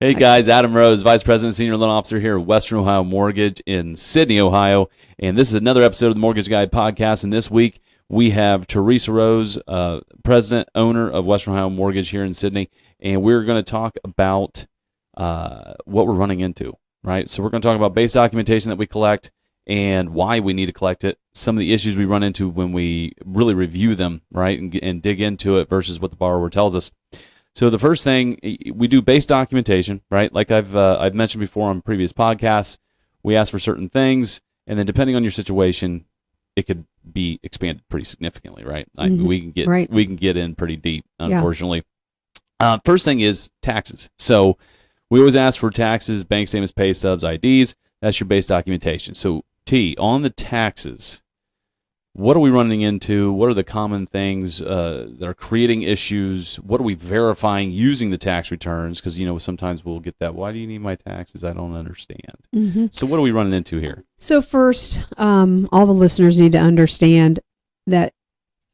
Hey guys, Adam Rose, Vice President, Senior Loan Officer here at Western Ohio Mortgage in Sydney, Ohio. And this is another episode of the Mortgage Guide Podcast. And this week we have Teresa Rose, President, Owner of Western Ohio Mortgage here in Sydney. And we're going to talk about what we're running into, right? So we're going to talk about base documentation that we collect and why we need to collect it, some of the issues we run into when we really review them, right, and dig into it versus what the borrower tells us. So the first thing, we do base documentation, right? Like I've mentioned before on previous podcasts, we ask for certain things, and then depending on your situation, it could be expanded pretty significantly, right? We can get in pretty deep, unfortunately. Yeah. First thing is taxes. So we always ask for taxes, bank statements, pay stubs, IDs. That's your base documentation. So T, on the taxes, what are we running into? What are the common things that are creating issues? What are we verifying using the tax returns? Because, sometimes we'll get that, why do you need my taxes? I don't understand. Mm-hmm. So what are we running into here? So first, all the listeners need to understand that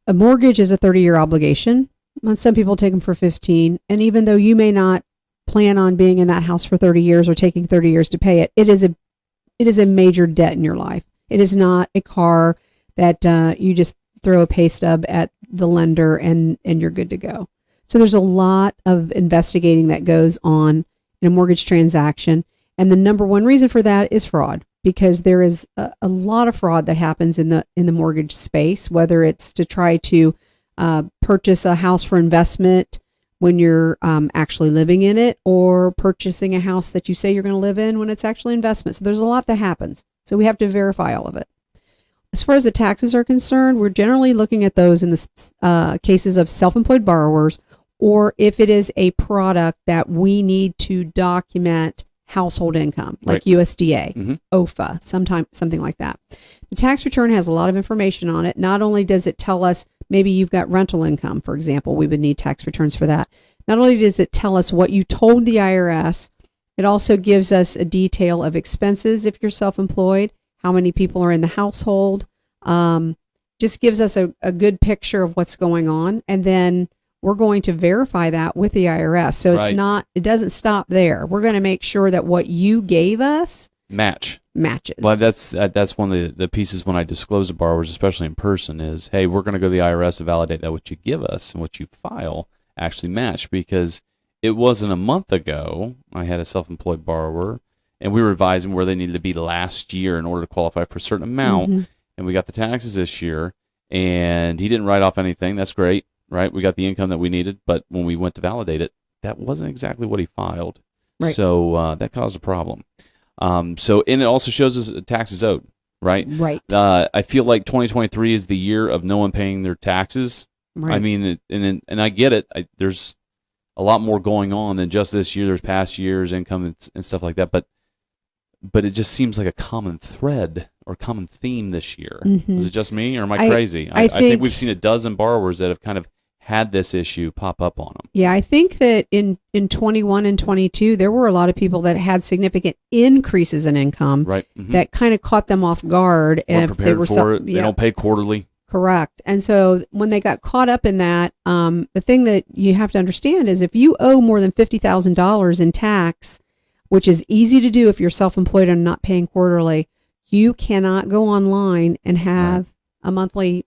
a mortgage is a 30-year obligation. Some people take them for 15. And even though you may not plan on being in that house for 30 years or taking 30 years to pay it, it is a major debt in your life. It is not a car that you just throw a pay stub at the lender and you're good to go. So there's a lot of investigating that goes on in a mortgage transaction. And the number one reason for that is fraud, because there is a lot of fraud that happens in the mortgage space, whether it's to try to purchase a house for investment when you're actually living in it, or purchasing a house that you say you're going to live in when it's actually investment. So there's a lot that happens. So we have to verify all of it. As far as the taxes are concerned, we're generally looking at those in the cases of self-employed borrowers, or if it is a product that we need to document household income, like USDA, OFA, something like that. The tax return has a lot of information on it. Not only does it tell us maybe you've got rental income, for example, we would need tax returns for that. Not only does it tell us what you told the IRS, it also gives us a detail of expenses if you're self-employed, how many people are in the household, just gives us a good picture of what's going on. And then we're going to verify that with the IRS. So it doesn't stop there. We're going to make sure that what you gave us matches. Well, that's one of the pieces when I disclose to borrowers, especially in person, is, hey, we're going to go to the IRS to validate that what you give us and what you file actually match, because it wasn't a month ago I had a self-employed borrower, and we were advising where they needed to be last year in order to qualify for a certain amount, and we got the taxes this year, and he didn't write off anything. That's great, right? We got the income that we needed, but when we went to validate it, that wasn't exactly what he filed. Right. So that caused a problem. And it also shows us taxes owed, right? Right. I feel like 2023 is the year of no one paying their taxes. Right. I mean, and I get it. There's a lot more going on than just this year. There's past years, income and stuff like that. But it just seems like a common thread or common theme this year. Mm-hmm. Is it just me, or am I crazy? I think we've seen a dozen borrowers that have kind of had this issue pop up on them. Yeah, I think that in 21 and 22, there were a lot of people that had significant increases in income that kind of caught them off guard. And if they were for it, they don't pay quarterly. Correct. And so when they got caught up in that, the thing that you have to understand is if you owe more than $50,000 in tax, which is easy to do if you're self-employed and not paying quarterly, you cannot go online and have a monthly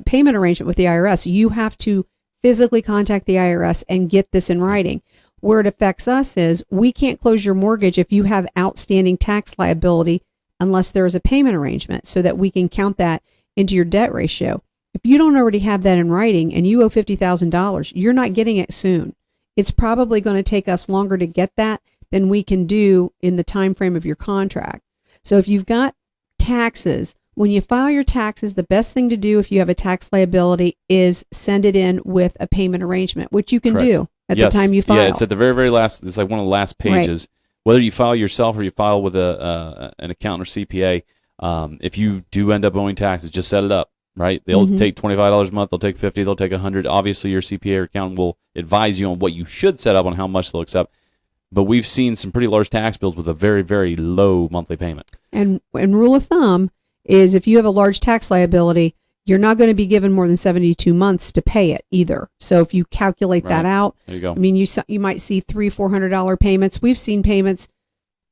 payment arrangement with the IRS. You have to physically contact the IRS and get this in writing. Where it affects us is we can't close your mortgage if you have outstanding tax liability unless there is a payment arrangement, so that we can count that into your debt ratio. If you don't already have that in writing and you owe $50,000, you're not getting it soon. It's probably going to take us longer to get that than we can do in the time frame of your contract. So if you've got taxes, when you file your taxes, the best thing to do if you have a tax liability is send it in with a payment arrangement, which you can do at the time you file. Yeah, it's at the very, very last. It's like one of the last pages. Right. Whether you file yourself or you file with an accountant or CPA, if you do end up owing taxes, just set it up. Right? They'll take $25 a month. They'll take $50. They'll take $100. Obviously, your CPA or accountant will advise you on what you should set up on how much they'll accept. But we've seen some pretty large tax bills with a very, very low monthly payment. And rule of thumb is if you have a large tax liability, you're not going to be given more than 72 months to pay it either. So if you calculate that out, there you go. I mean, you might see $300-$400 payments. We've seen payments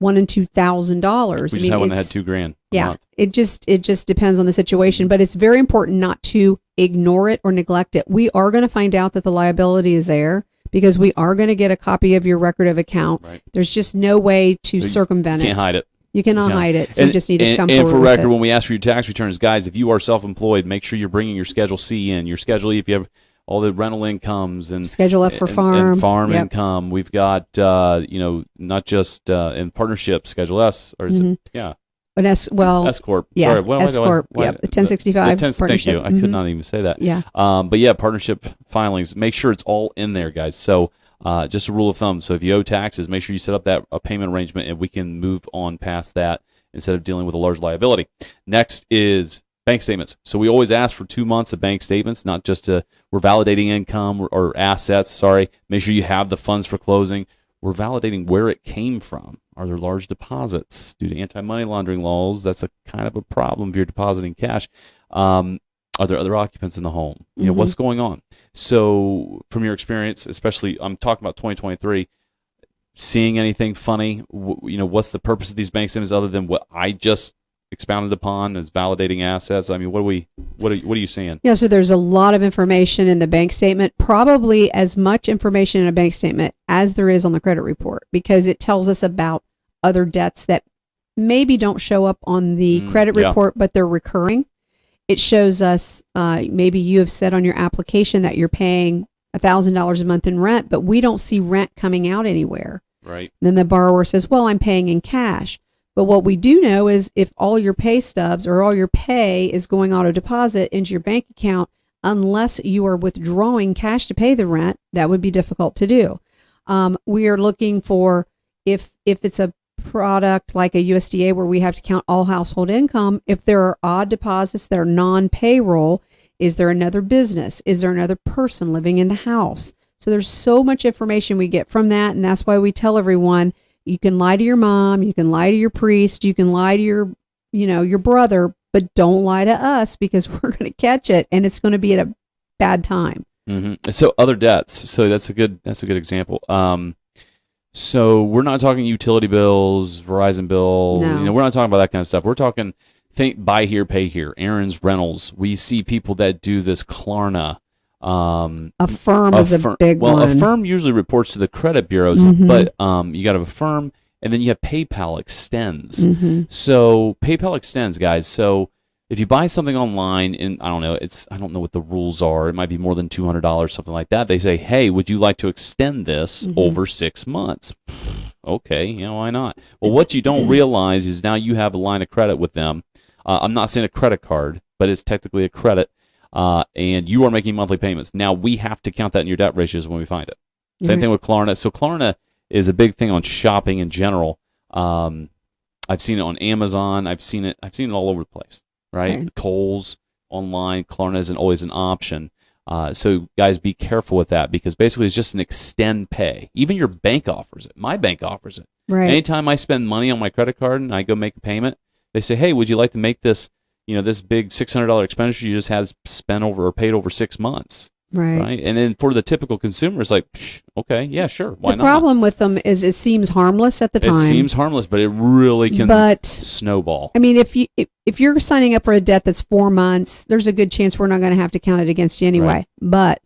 $1,000 and $2,000. We just had one that had $2,000. Yeah, it just depends on the situation, but it's very important not to ignore it or neglect it. We are going to find out that the liability is there because we are going to get a copy of your record of account. Right. There's just no way to circumvent it. You can't hide it. You cannot hide it, so you just need to come forward. And for with record, it. when we ask for your tax returns, guys, if you are self-employed, make sure you're bringing your Schedule C in, your Schedule E if you have all the rental incomes and Schedule F for farm. And farm Yep. income. We've got not just in partnership Schedule S or is it An S corp. Yeah, Sorry, what am I S corp. Yep, the 1065 thank partnership. you. I could not even say that. Yeah. But yeah, partnership filings. Make sure it's all in there, guys. So just a rule of thumb. So if you owe taxes, make sure you set up a payment arrangement, and we can move on past that instead of dealing with a large liability. Next is bank statements. So we always ask for 2 months of bank statements, not just we're validating income or assets. Sorry. Make sure you have the funds for closing. We're validating where it came from. Are there large deposits? Due to anti-money laundering laws, that's a kind of a problem if you're depositing cash. Are there other occupants in the home? You know, what's going on? So from your experience, especially I'm talking about 2023, seeing anything funny? What's the purpose of these bank statements other than what I just expounded upon as validating assets? I mean, what are you seeing? Yeah, so there's a lot of information in the bank statement, probably as much information in a bank statement as there is on the credit report, because it tells us about other debts that maybe don't show up on the credit report, but they're recurring. It shows us maybe you have said on your application that you're paying $1,000 a month in rent, but we don't see rent coming out anywhere. Right. Then the borrower says, well, I'm paying in cash. But what we do know is if all your pay stubs or all your pay is going auto deposit into your bank account, unless you are withdrawing cash to pay the rent, that would be difficult to do. We are looking for if it's a product like a USDA where we have to count all household income, if there are odd deposits that are non-payroll, is there another business? Is there another person living in the house? So there's so much information we get from that, and that's why we tell everyone you can lie to your mom, you can lie to your priest, you can lie to your brother, but don't lie to us because we're going to catch it, and it's going to be at a bad time. Mm-hmm. So other debts. So that's a good example. So we're not talking utility bills, Verizon bill. No. We're not talking about that kind of stuff. We're talking buy here, pay here. Aaron's Rentals. We see people that do this Klarna. Affirm is a big one. Well, Affirm usually reports to the credit bureaus, but you got to Affirm, and then you have PayPal Extends. So PayPal Extends, guys. So if you buy something online, and I don't know what the rules are. It might be more than $200, something like that. They say, hey, would you like to extend this over 6 months? Okay, why not? Well, what you don't realize is now you have a line of credit with them. I'm not saying a credit card, but it's technically a credit. And you are making monthly payments. Now we have to count that in your debt ratios when we find it. Same thing with Klarna. So Klarna is a big thing on shopping in general. I've seen it on Amazon. I've seen it all over the place. Right? Kohl's online. Klarna isn't always an option. So guys, be careful with that because basically it's just an extend pay. Even your bank offers it. My bank offers it. Right. Anytime I spend money on my credit card and I go make a payment, they say, hey, would you like to make this this big $600 expenditure you just had spent over or paid over 6 months, right? And then for the typical consumer, it's like, okay, yeah, sure, why not? The problem with them is it seems harmless at the time. It seems harmless, but it really can snowball. I mean, if you're signing up for a debt that's 4 months, there's a good chance we're not going to have to count it against you anyway. Right. But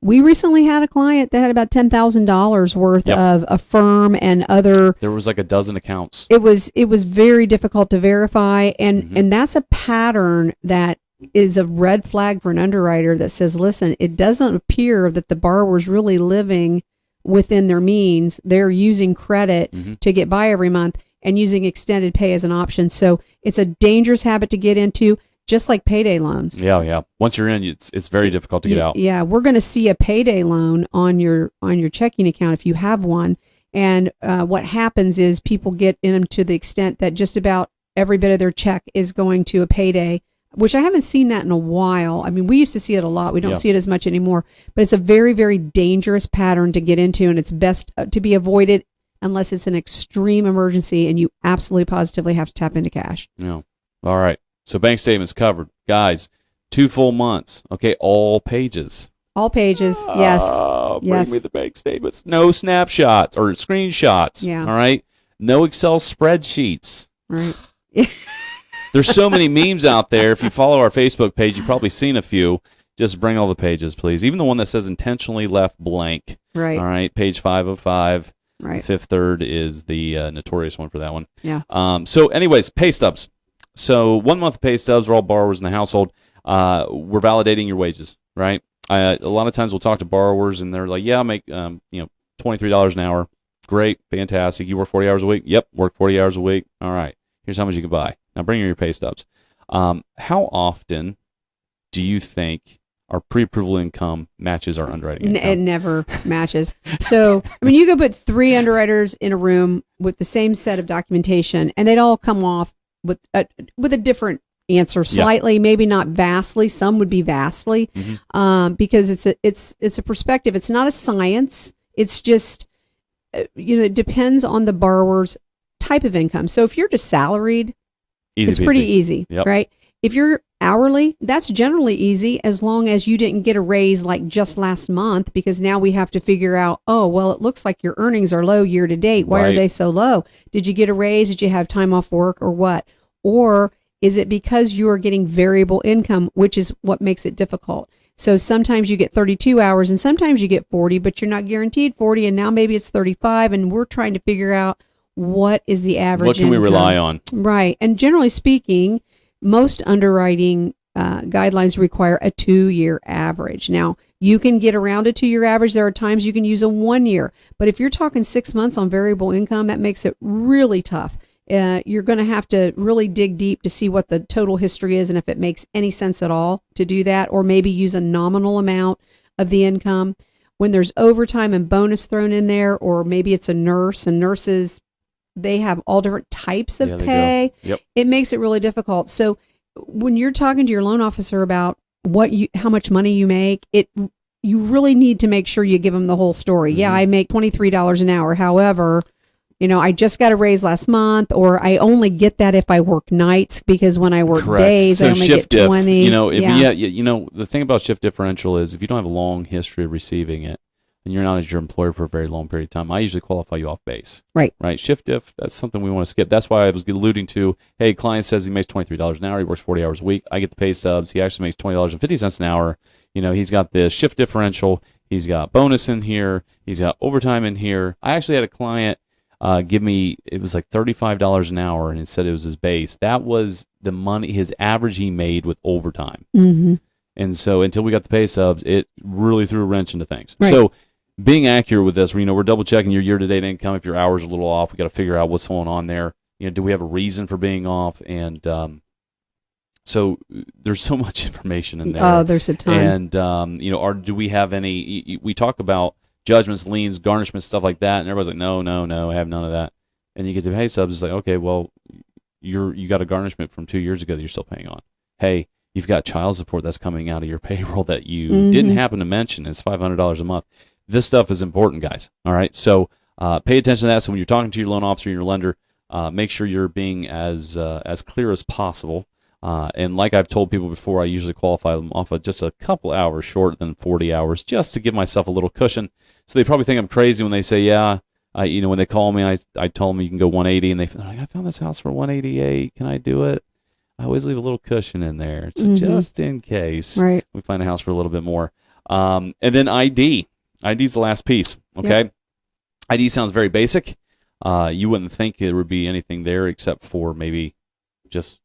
we recently had a client that had about $10,000 worth of Affirm and other. There was like a dozen accounts. It was very difficult to verify, and that's a pattern that is a red flag for an underwriter that says, listen, it doesn't appear that the borrower's really living within their means. They're using credit to get by every month and using extended pay as an option. So it's a dangerous habit to get into. Just like payday loans. Yeah. Once you're in, it's very difficult to get out. Yeah, we're going to see a payday loan on your checking account if you have one. And what happens is people get in them to the extent that just about every bit of their check is going to a payday, which I haven't seen that in a while. I mean, we used to see it a lot. We don't see it as much anymore. But it's a very, very dangerous pattern to get into, and it's best to be avoided unless it's an extreme emergency and you absolutely positively have to tap into cash. Yeah. All right. So bank statements covered. Guys, 2 full months. Okay, all pages. All pages. Yes. Bring Yes. me the bank statements. No snapshots or screenshots. Yeah. All right. No Excel spreadsheets. Right. There's so many memes out there. If you follow our Facebook page, you've probably seen a few. Just bring all the pages, please. Even the one that says intentionally left blank. Right. All right. Page 505. Right. The fifth third is the notorious one for that one. Yeah. So anyways, pay stubs. So 1 month pay stubs are all borrowers in the household. We're validating your wages, right? A lot of times we'll talk to borrowers and they're like, yeah, I make $23 an hour. Great, fantastic. You work 40 hours a week? Yep, work 40 hours a week. All right, here's how much you can buy. Now bring in your pay stubs. How often do you think our pre-approval income matches our underwriting income? It never matches. So, I mean, you could put 3 underwriters in a room with the same set of documentation, and they'd all come off with a different answer, slightly, maybe not vastly. Some would be vastly, because it's a perspective. It's not a science. It's just, it depends on the borrower's type of income. So if you're just salaried, it's pretty easy, right? If you're hourly, that's generally easy as long as you didn't get a raise like just last month, because now we have to figure out, oh, well, it looks like your earnings are low year to date. Why are they so low? Did you get a raise? Did you have time off work or what? Or is it because you are getting variable income, which is what makes it difficult? So sometimes you get 32 hours and sometimes you get 40, but you're not guaranteed 40, and now maybe it's 35, and we're trying to figure out what is the average What can we rely on? Right. And generally speaking, most underwriting guidelines require a 2-year average. Now, you can get around a 2-year average. There are times you can use a 1 year. But if you're talking 6 months on variable income, that makes it really tough. You're going to have to really dig deep to see what the total history is and if it makes any sense at all to do that, or maybe use a nominal amount of the income. When there's overtime and bonus thrown in there, or maybe it's a nurse, and nurses, they have all different types of pay. Yep. It makes it really difficult. So when you're talking to your loan officer about how much money you make, you really need to make sure you give them the whole story. Yeah, I make $23 an hour. However, I just got a raise last month, or I only get that if I work nights, because when I work days, I only get 20. The thing about shift differential is if you don't have a long history of receiving it, and you're not as your employer for a very long period of time, I usually qualify you off base. Right. Shift diff, that's something we want to skip. That's why I was alluding to, hey, client says he makes $23 an hour. He works 40 hours a week. I get the pay stubs. He actually makes $20.50 an hour. He's got the shift differential. He's got bonus in here. He's got overtime in here. I actually had a client give me, it was like $35 an hour, and it said it was his base. That was the money, his average he made with overtime. Mm-hmm. And so until we got the pay subs, it really threw a wrench into things. Right. So being accurate with this, we're double checking your year-to-date income. If your hours are a little off, we got to figure out what's going on there. Do we have a reason for being off? And so there's so much information in there. Oh, there's a ton. And do we have any? We talk about judgments, liens, garnishments, stuff like that, and everybody's like, no, I have none of that. And you get to pay subs, it's like, okay, well, you got a garnishment from 2 years ago that you're still paying on. Hey, you've got child support that's coming out of your payroll that you didn't happen to mention. It's $500 a month. This stuff is important, guys. All right, so pay attention to that. So when you're talking to your loan officer and your lender, make sure you're being as clear as possible. And like I've told people before, I usually qualify them off of just a couple hours shorter than 40 hours, just to give myself a little cushion. So they probably think I'm crazy when they say, yeah, when they call me and I told them you can go 180, and they're like, I found this house for 188. Can I do it? I always leave a little cushion in there, so just in case we find a house for a little bit more. And then ID. ID's the last piece, okay? Yep. ID sounds very basic. You wouldn't think there would be anything there except for maybe just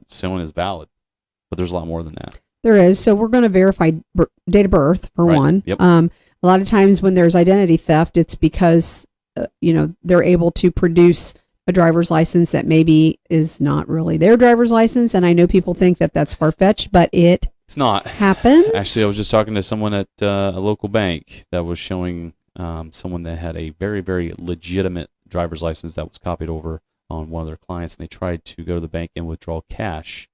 someone is valid. But there's a lot more than that. There is. So we're going to verify date of birth, for one. Yep. A lot of times when there's identity theft, it's because, they're able to produce a driver's license that maybe is not really their driver's license. And I know people think that that's far-fetched, but it's not. Happens. Actually, I was just talking to someone at a local bank that was showing someone that had a very, very legitimate driver's license that was copied over on one of their clients, and they tried to go to the bank and withdraw cash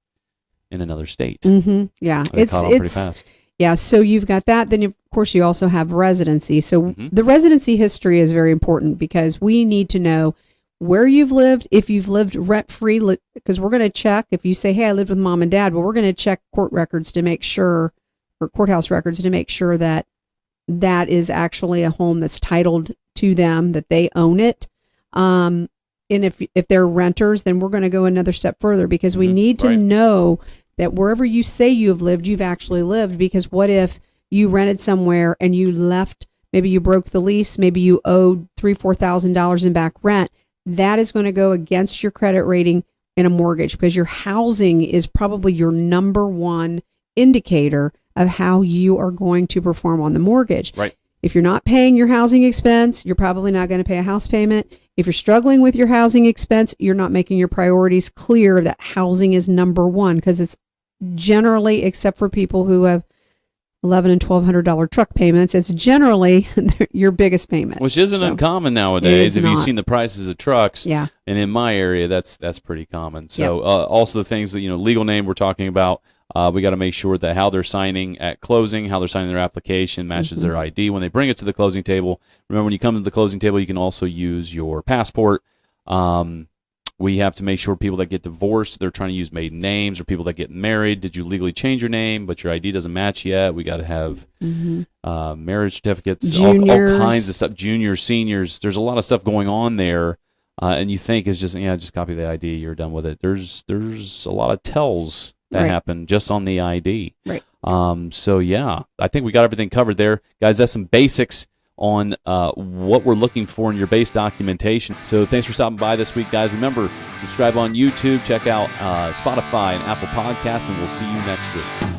in another state. Mm-hmm. Yeah, it's pretty fast. Yeah, so you've got that. Then, of course, you also have residency. So the residency history is very important because we need to know where you've lived, if you've lived rent-free, because we're going to check, if you say, hey, I lived with mom and dad, well, we're going to check court records to make sure, or courthouse records to make sure that that is actually a home that's titled to them, that they own it. And if they're renters, then we're going to go another step further, because we need to know that wherever you say you have lived, you've actually lived. Because what if you rented somewhere and you left, maybe you broke the lease, maybe you owed $3,000-$4,000 in back rent. That is going to go against your credit rating in a mortgage, because your housing is probably your number one indicator of how you are going to perform on the mortgage. Right. If you're not paying your housing expense, you're probably not going to pay a house payment. If you're struggling with your housing expense, you're not making your priorities clear that housing is number one, because it's generally, except for people who have $1,100 and $1,200 truck payments, it's generally your biggest payment. Which isn't uncommon nowadays. If not. you've seen the prices of trucks, Yeah. And in my area, that's pretty common. So also the things that, legal name we're talking about, we got to make sure that how they're signing at closing, how they're signing their application matches their ID when they bring it to the closing table. Remember, when you come to the closing table, you can also use your passport. We have to make sure people that get divorced, they're trying to use maiden names, or people that get married. Did you legally change your name, but your ID doesn't match yet? We got to have marriage certificates, all kinds of stuff, juniors, seniors. There's a lot of stuff going on there, and you think it's just copy the ID, you're done with it. There's a lot of tells that happen just on the ID. Right. So yeah, I think we got everything covered there, guys. That's some basics on what we're looking for in your base documentation. So thanks for stopping by this week, guys. Remember, subscribe on YouTube, check out Spotify and Apple Podcasts, and we'll see you next week.